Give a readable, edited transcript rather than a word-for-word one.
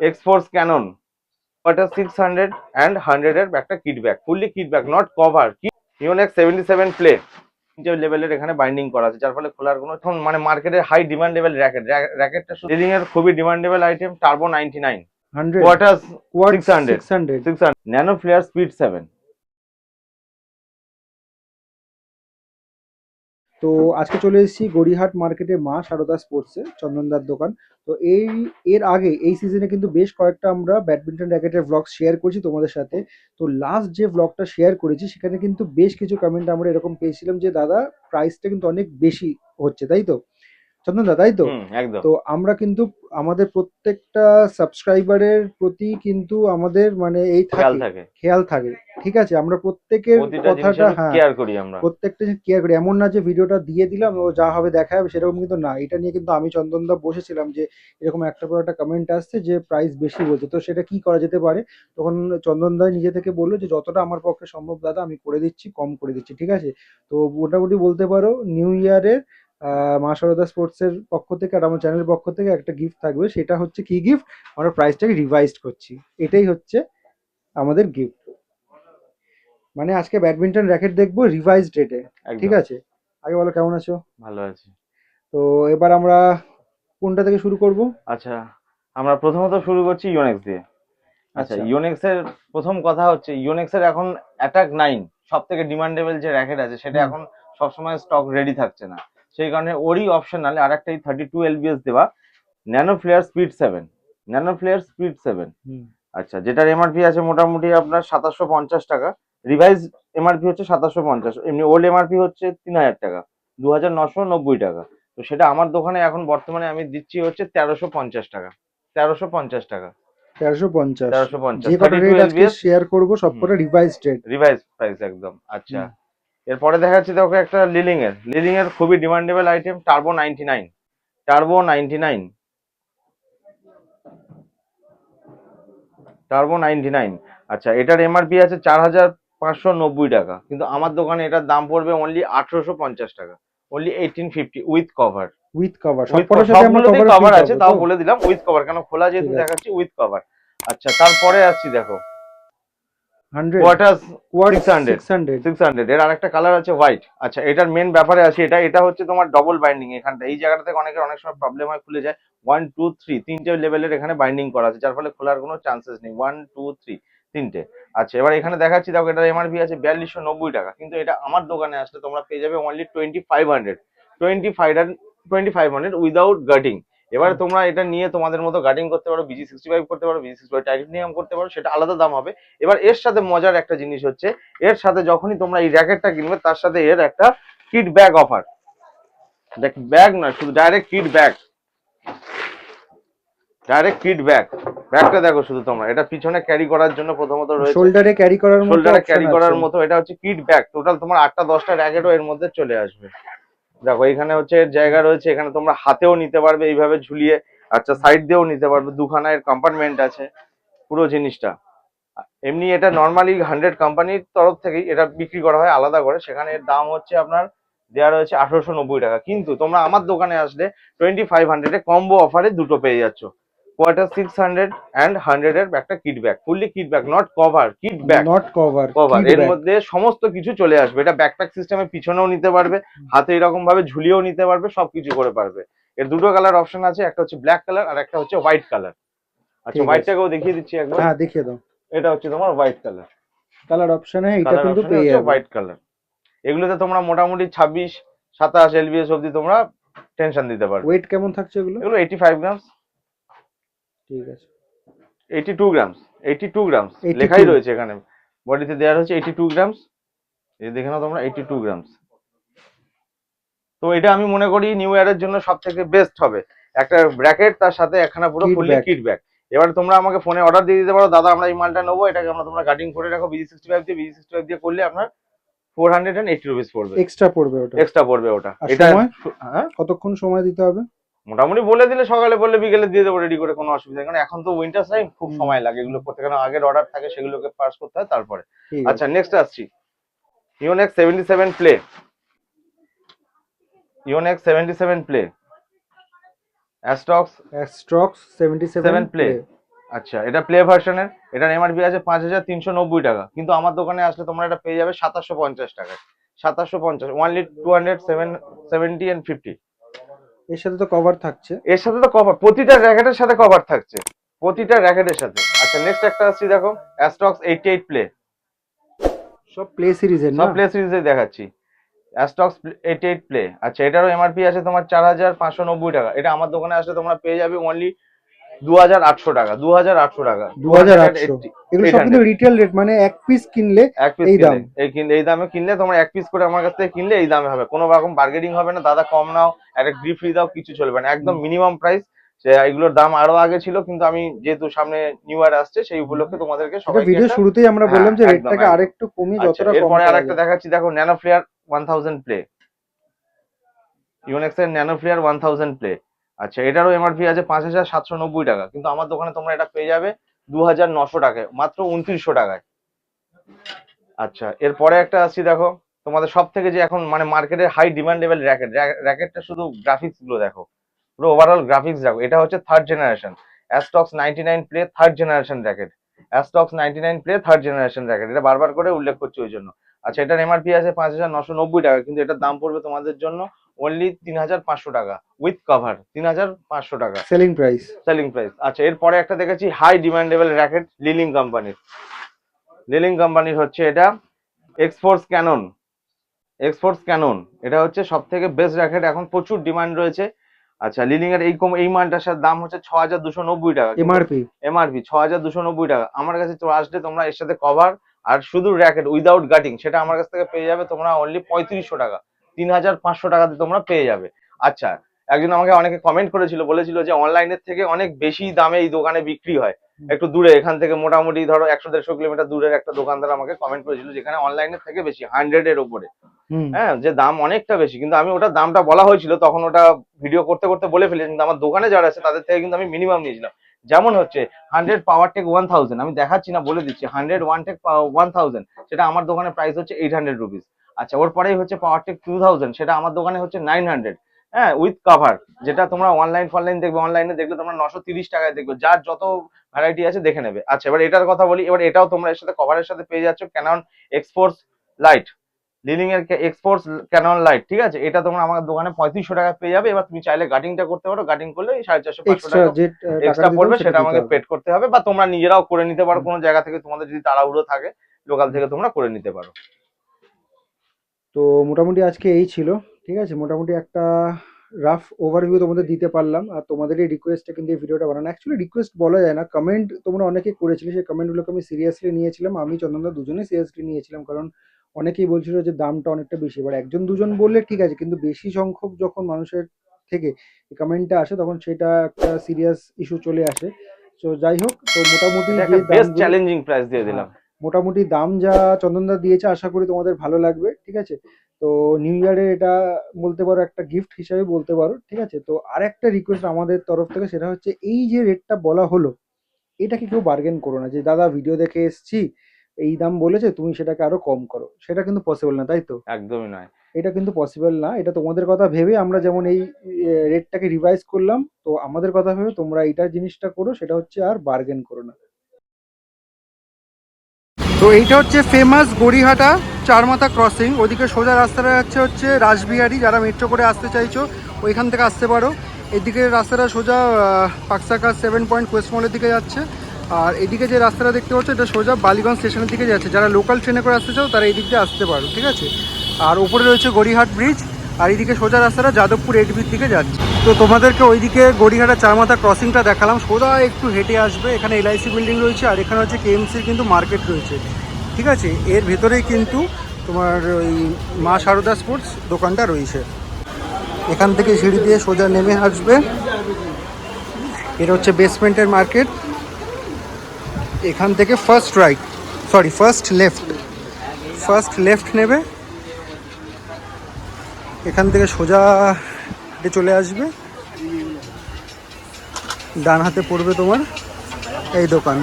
X-Force Canon ওটা 600 and 100 এর একটা kit bag, fully kit bag, not cover. Yonex 77 play যে লেভেলের এখানে বাইন্ডিং করা আছে, যার ফলে খোলার কোনো এখন মানে মার্কেটে হাই ডিমান্ডেবল র্যাকেটটা রিলিং এর খুবই demandable item. Turbo 99, 100 quarters quad 600, 600। Nano flare speed 7। তো আজকে চলে এসেছি গড়িয়াহাট মার্কেটে মা সারদা স্পোর্টসে, চন্দনদার দোকান। তো এর আগে এই সিজনে কিন্তু বেশ কয়েকটা আমরা ব্যাডমিন্টন র্যাকেটের ব্লগ শেয়ার করেছি তোমাদের সাথে। তো লাস্ট যে ব্লগটা শেয়ার করেছি সেখানে কিন্তু বেশ কিছু কমেন্ট আমরা এরকম পেয়েছিলাম যে দাদা প্রাইসটা কিন্তু অনেক বেশি হচ্ছে, তাই তো চন্দনদা, তাই তো? একদম তো আমরা কিন্তু আমাদের প্রত্যেকটা সাবস্ক্রাইবারের প্রতি কিন্তু আমাদের মানে এই খেয়াল থাকে, থাকে, খেয়াল থাকে, ঠিক আছে? আমরা প্রত্যেকের প্রতিটা কথাটা, জিনিসের হ্যাঁ, কেয়ার করি আমরা। প্রত্যেকটা কেয়ার করি। এমন না যে ভিডিওটা দিয়ে দিলাম ও যা হবে দেখা যাবে, সেরকম কিন্তু না। এটা নিয়ে কিন্তু আমি চন্দনদা বসেছিলাম যে এরকম একটা পর একটা কমেন্ট আসছে যে প্রাইস বেশি বলছে, তো সেটা কি করা যেতে পারে। তখন চন্দনদা নিজে থেকে বললো যে যতটা আমার পক্ষে সম্ভব দাদা আমি করে দিচ্ছি, কম করে দিচ্ছি, ঠিক আছে? তো মোটামুটি বলতে পারো নিউ ইয়ারের মা সারদা স্পোর্টস এর পক্ষ থেকে আর আমার চ্যানেলের পক্ষ থেকে একটা গিফট থাকবে। সেটা হচ্ছে কি গিফট? আমরা প্রাইসটাকে রিভাইজড করছি, এটাই হচ্ছে আমাদের গিফট। মানে আজকে ব্যাডমিন্টন র্যাকেট দেখবো রিভাইজড রেটে, ঠিক একদম আছে? আগে বলো কেমন আছো? ভালো আছি। তো এবার আমরা কোনটা থেকে শুরু করব? আচ্ছা, আমরা প্রথমত শুরু করছি ইউনেক্স দিয়ে। আচ্ছা, আচ্ছা। ইউনেক্স এর প্রথম কথা হচ্ছে, ইউনেক্স এর এখন অ্যাটাক 9 সব থেকে ডিমান্ডেবল যে র্যাকেট আছে, সেটা হুম। এখন সবসময় স্টক রেডি থাকছে না। সেই কারণে ওরই অপশনালে আর একটা 32 এলবিএস দেওয়া nano flare speed 7, nano flare speed 7। হুম। আচ্ছা, যেটার এমআরপি আছে মোটামুটি আপনার 2750 টাকা। রিভাইজ এমআরপি হচ্ছে 2750, এমনি ওল্ড এমআরপি হচ্ছে 3000 টাকা, 2990 টাকা। তো সেটা আমার দোকানে এখন বর্তমানে আমি দিচ্ছি হচ্ছে 1350 টাকা, 1350 টাকা, 1350। 1350, যে কটা 32 রেট আজকে এলবিএস। শেয়ার করব সব হুম, কটা রিভাইজড রেট। রিভাইজ প্রাইস একদম। আচ্ছা, হুম। এরপরে দেখাচ্ছি তোকে একটা লিলিং এর খুবই demandable item, turbo 99, turbo 99, turbo 99। আচ্ছা, এটার এমআরপি আছে 4590 টাকা, কিন্তু আমার দোকানে এটার দাম পড়বে অনলি 1850 টাকা, only 1850 with cover. With cover with সবকটার সাথে আমরা সবগুলোতেই কভার ফ্রি কভার আছে, পাবো তো? তাও বলে দিলাম উইথ কভার, কেন খোলা ঠিক যেহেতু আছে। দেখাচ্ছি উইথ কভার। আচ্ছা, তারপরে আসছি দেখো 100 কোয়ার্টার্স কোয়াড 600, 600। 600 এর আরেকটা কালার আছে হোয়াইট। আচ্ছা, এটার মেন ব্যাপারে আছে, এটা হচ্ছে তোমার ডবল বাইন্ডিং। এখানটা এই জায়গাটা থেকে অনেকের অনেক সময় প্রবলেম হয়, খুলে যায়। 1 2 3 তিনটে লেভেলের এখানে বাইন্ডিং করা আছে, যার ফলে খোলার কোনো চান্সেস নেই। 1 2 3 তিনটে। আচ্ছা, এবার এখানে দেখাচ্ছি দেখো, এটার এমআরপি আছে 4290 টাকা, কিন্তু এটা আমার দোকানে আসলে তোমরা পেয়ে যাবে অনলি 2500, 2500 উইদাউট গার্ডিং। এবারে তোমরা এটা নিয়ে তোমাদের মতো গার্ডিং করতে পারো, BG65 করতে পারো, BG65 টাইটেনিয়াম করতে পারো, সেটা আলাদা দাম হবে। এবার এর সাথে মজার একটা জিনিস হচ্ছে, এর সাথে যখনই তোমরা এই র্যাকেটটা কিনবে, তার সাথে এর একটা কিট ব্যাগ অফার। দেখ, ব্যাগ না, শুধু direct kit bag, direct kit bag. ব্যাগটা দেখো শুধু তোমরা, এটা পিছনে ক্যারি করার জন্য প্রথমত রয়েছে, শোল্ডারে ক্যারি করার মতো শোল্ডারে অপশন ক্যারি আছে। করার মতো। এটা হচ্ছে কিট ব্যাগ, টোটাল তোমার 8টা 10টা র্যাকেটও এর মধ্যে চলে আসবে। দেখো এখানে হচ্ছে এর জায়গা রয়েছে, এখানে তোমরা হাতেও নিতে পারবে এইভাবে ঝুলিয়ে। আচ্ছা, সাইড দিয়েও নিতে পারবে, দুখানা এর কম্পার্টমেন্ট আছে পুরো জিনিসটা। এমনি এটা নর্মালি 100 কোম্পানির তরফ থেকেই এটা বিক্রি করা হয় আলাদা করে, সেখানে এর দাম হচ্ছে আপনার দেওয়া রয়েছে 1890 টাকা, কিন্তু তোমরা আমার দোকানে আসলে 2500 এ কম্বো অফারে দুটো পেয়ে যাচ্ছ। কোয়ার্টার 600 and 100 এর একটা kit bag, fully kit bag, not cover, kit bag, not cover, cover. Kid এর ব্যাগ। মধ্যে সমস্ত কিছু চলে আসবে। এটা ব্যাকপ্যাক সিস্টেমে পিছনেও নিতে পারবে, হাতে এরকম ভাবে ঝুলিয়েও নিতে পারবে, সবকিছু করে পারবে। এর দুটো কালার অপশন আছে, একটা হচ্ছে ব্ল্যাক কালার আর একটা হচ্ছে হোয়াইট কালার। আচ্ছা, ঠিক আছে। হোয়াইটটাকেও দেখিয়ে দিচ্ছি একবার। হ্যাঁ, দেখিয়ে দাও। এটা হচ্ছে তোমার হোয়াইট কালার, কালার অপশনে এটা কালার কিন্তু অপশনে পেয়ে হচ্ছে যাবে। White colour. এগুলোতে তোমরা মোটামুটি 26 27 এলবিএস অব্দি তোমরা টেনশন দিতে পারবে। ওয়েট কেমন থাকছে এগুলো? এগুলো 85 গ্রামস, ঠিক আছে। 82 গ্রামস, 82 গ্রামস 82। লেখাই রয়েছে এখানে, বডিতে দেওয়া রয়েছে 82 গ্রামস। এই দেখে নাও তোমরা, 82 গ্রামস। তো এটা আমি মনে করি নিউ ইয়ারের জন্য সব থেকে বেস্ট হবে। একটা ব্র্যাকেট, তার সাথে একখানা পুরো kid fully bag. Kit bag. এবার তোমরা আমাকে ফোনে অর্ডার দিয়ে দিতে পারো, দাদা আমরা এই মালটা নেবো, এটাকে আমরা তোমরা কাটিং করে রাখো BG65 দিয়ে করলে আপনার 480 রুপিস পড়বে, এক্সট্রা পড়বে ওটা? এক্সট্রা পড়বে ওটা। আর এটা সময় হ্যাঁ, কতক্ষণ সময় দিতে হবে? মোটামুটি বলে দিলে, সকালে বললে বিকেলে দিয়ে দেবো রেডি করে, কোনো অসুবিধা নেই। কারণ এখন তো উইন্টার টাইম, খুব হুম। সময় লাগে এগুলো করতে, কারণ আগের অর্ডার থাকে, সেগুলোকে পাস করতে হয় তারপরে। ঠিক আচ্ছা, আছে। নেক্সট আসছি Yonex 77 play, Yonex 77 play, অ্যাস্টক্স স্ট্রক্স 77 7 play. Play. আচ্ছা, এটা প্লে ভার্সনের, এটার এমআরপি আছে 5,390 টাকা, কিন্তু আমার দোকানে আসলে তোমরা এটা পেয়ে যাবে 2750 টাকায়। 2750, অনলি 270 and 50। এর সাথে তো কভার থাকছে। এর সাথে তো কভার, প্রতিটা র্যাকেটের সাথে কভার থাকছে, প্রতিটা র্যাকেটের সাথে। আচ্ছা, নেক্সট একটা আসছি, দেখো অ্যাস্টক্স 88 প্লে, সব প্লে সিরিজের সব না? প্লে সিরিজে দেখাচ্ছি। অ্যাস্টক্স 88 প্লে, আচ্ছা এটারও এমআরপি আছে তোমার 4590 টাকা, এটা আমার দোকানে আসলে তোমরা পেয়ে যাবে অনলি 2800 টাকা, 2800 টাকা, 2800। এগুলো সব কিন্তু 800। রিটেল রেট, মানে এক পিস কিনলে এক পিস এই দাম। কিনলে এই দামে কিনলে তোমরা এক পিস করে আমার কাছ থেকে কিনলে এই দামে হবে, কোনো রকম বার্গেনিং হবে না, দাদা কম নাও, একটা গ্রিপ ফ্রি দাও, কিছু চলবে না, একদম মিনিমাম প্রাইস। এগুলোর দাম আরো আগে ছিল, কিন্তু আমি যেহেতু সামনে নিউ ইয়ার আসছে সেই উপলক্ষে তোমাদেরকে এটা সবাইকে ভিডিও একটা, শুরুতেই আমরা হ্যাঁ, বললাম যে একদম রেটটাকে একদম। আরেকটু কমিয়ে আচ্ছা, যতটা কম এরপরে করা আরেকটা যায়। দেখাচ্ছি, দেখো ন্যানো ফ্লেয়ার 1000 প্লে, ইউনেক্স এর ন্যানো ফ্লেয়ার 1000 প্লে। আচ্ছা, এটারও এমআরপি আছে 5790 টাকা, কিন্তু আমার দোকানে তোমরা এটা পেয়ে যাবে 2900 টাকায়, মাত্র 2900 টাকায়। আচ্ছা, এরপরে একটা আসছি, দেখো তোমাদের সব থেকে যে এখন মানে মার্কেটের হাই ডিমান্ডেবল র্যাকেটটা, শুধু গ্রাফিক্স গুলো দেখো, পুরো ওভারঅল গ্রাফিক্স দেখো, এটা হচ্ছে third generation Astrox 99 play, third generation racket, Astrox 99 play third generation racket, এটা বারবার করে উল্লেখ করছি ওই জন্য। আচ্ছা, এটার এমআরপি আছে 5990 টাকা, কিন্তু এটার দাম পড়বে তোমাদের জন্য অনলি 3500 টাকা উইথ কভার, 3500 টাকা সেলিং প্রাইস। Selling price. আচ্ছা, এরপরে একটা দেখেছি হাই ডিমান্ডেবল র্যাকেট, লিলিং কোম্পানির হচ্ছে এটা এক্সফোর্স ক্যানন, এটা হচ্ছে সব থেকে বেস্ট র্যাকেট, এখন প্রচুর ডিমান্ড রয়েছে। আচ্ছা, লিলিং এর এই মালটার সাথে দাম হচ্ছে 6290 টাকা, এমআরপি। এমআরপি 6290 টাকা। আমার কাছে তো আসলে তোমরা এর সাথে কভার আর শুধু র্যাকেট উইদাউট গাটিং, সেটা আমার কাছ থেকে পেয়ে যাবে তোমরা অনলি 3500 টাকা, 3500 টাকাতে তোমরা পেয়ে যাবে। আচ্ছা, একজন আমাকে অনেকে কমেন্ট করেছিল, বলেছিল যে অনলাইনের থেকে অনেক বেশি দামে এই দোকানে বিক্রি হয়, একটু দূরে, এখান থেকে মোটামুটি ধরো 100-150 কিলোমিটার দূরের একটা দোকানদার আমাকে কমেন্ট করেছিল, যেখানে অনলাইনের থেকে বেশি 100 এর উপরে, হ্যাঁ, যে দাম অনেকটা বেশি, কিন্তু আমি ওটা দামটা বলা হয়েছিল তখন, ওটা ভিডিও করতে করতে বলে ফেলেছি, কিন্তু আমার দোকানে যারা আছে তাদের থেকে কিন্তু আমি মিনিমাম নিয়েছিলাম। যেমন হচ্ছে 100 পাওয়ার টেক 1000, আমি দেখাচ্ছি না, বলে দিচ্ছি, 100 ওয়ান টেক 1000, সেটা আমার দোকানে প্রাইস হচ্ছে 800 রুপিস। আচ্ছা, ওর পরেই হচ্ছে পাওয়ার টেক 2000, সেটা আমার দোকানে হচ্ছে 900, হ্যাঁ, উইথ কভার, যেটা তোমরা অনলাইনে দেখবে তোমরা 930 টাকায় দেখবে, যার যত ভ্যারাইটি আছে দেখে নেবে। আচ্ছা, এবার এটার কথা বলি, এবার এটাও তোমরা এর সাথে কভারের সাথে পেয়ে যাচ্ছ ক্যানন এক্সফোর্স লাইট, লিলিং এর এক্সপোর্টস ক্যানন লাইট, ঠিক আছে, এটা তোমরা আমার দোকানে 3500 টাকা পেয়ে যাবে। এবার তুমি চাইলে গাটিংটা করতে পারো, গাটিং করলে 450-500 এক্সট্রা টাকা যে এক্সট্রা টাকাটা পড়বে, দিতে সেটা হবে আমাকে পেড করতে হবে, বা তোমরা নিজেরাও করে নিতে পারো, কোনো জায়গা থেকে তোমাদের যদি তাড়াহুড়ো থাকে লোকাল থেকে তোমরা করে নিতে পারো। তো মোটামুটি আজকে এই ছিল। ঠিক আছে, মোটামুটি একটা রাফ ওভারভিউ তোমাদের দিতে পারলাম, আর তোমাদেরই রিকোয়েস্টে কিন্তু এই ভিডিওটা বানানো। অ্যাকচুয়ালি রিকোয়েস্ট বলা যায় না, কমেন্ট তোমরা অনেকে করেছিলে, সেই কমেন্টগুলোকে আমি সিরিয়াসলি নিয়েছিলাম, আমি চন্দনদা দুজনেই সিরিয়াসলি নিয়েছিলাম, কারণ অনেকেই বলছিল যে দামটা অনেকটা বেশি। এবার একজন দুজন বললে ঠিক আছে, কিন্তু বেশি সংখ্যক যখন মানুষের থেকে এই কমেন্টটা আসে তখন সেটা একটা সিরিয়াস ইস্যু চলে আসে। তো যাই হোক, তো মোটামুটি এটা যে একটা বেস্ট দামগুলো, চ্যালেঞ্জিং প্রাইস দিয়ে দিলাম। মোটামুটি দাম যা চন্দনদা দিয়েছে আশা করি তোমাদের ভালো লাগবে। ঠিক আছে, তো নিউ ইয়ারে এটা বলতে পারো একটা গিফট হিসাবে বলতে পারো। ঠিক আছে, তো আর একটা রিকোয়েস্ট আমাদের তরফ থেকে, সেটা হচ্ছে এই যে রেটটা বলা হলো, এটাকে কেউ বার্গেন করো না, যে দাদা ভিডিও দেখে এসছি এই দাম বলেছে তুমি সেটাকে আরো কম করো, সেটা কিন্তু পসিবল না, তাই তো? একদমই নয়। এটা কিন্তু পসিবল না। এটা তোমাদের কথা ভেবে আমরা যেমন এই রেটটাকে রিভাইজ করলাম, তো আমাদের কথা ভেবে তোমরা এইটা জিনিসটা করো, সেটা হচ্ছে আর বার্গেন করো না। তো এইটা হচ্ছে ফেমাস গড়িহাটা চারমাথা ক্রসিং, ওইদিকে সোজা রাস্তাটা হচ্ছে রাসবিহারি, যারা মেট্রো করে আসতে চাইছো ওইখান থেকে আসতে পারো। এদিকে রাস্তাটা সোজা পাকসাকা 7 পয়েন্ট কোয়েস্ট মলের দিকে যাচ্ছে, আর এদিকে যে রাস্তাটা দেখতে পাচ্ছ এটা সোজা বালিগঞ্জ স্টেশনের দিকে যাচ্ছে। যারা লোকাল ট্রেনে করে আসতে চাও তারা এই দিক দিয়ে আসতে পারো। ঠিক আছে, আর ওপরে রয়েছে গড়িহাট ব্রিজ, আর এইদিকে সোজা রাস্তাটা যাদবপুর এডিবির দিকে যাচ্ছে। তো তোমাদেরকে ওইদিকে গড়িহাটা চারমাথা ক্রসিংটা দেখালাম, সোজা একটু হেঁটে আসবে, এখানে এলআইসি বিল্ডিং রয়েছে, আর এখানে হচ্ছে কেএমসির কিন্তু মার্কেট রয়েছে। ঠিক আছে, এর ভেতরেই কিন্তু তোমার ওই মা শারদা স্পোর্টস দোকানটা রয়েছে। এখান থেকে সিঁড়ি দিয়ে সোজা নেমে আসবে, এটা হচ্ছে বেসমেন্টের মার্কেট। এখান থেকে ফার্স্ট লেফট নেবে, এখান থেকে সোজা চলে আসবে, ডান হাতে পড়বে তোমার এই দোকান।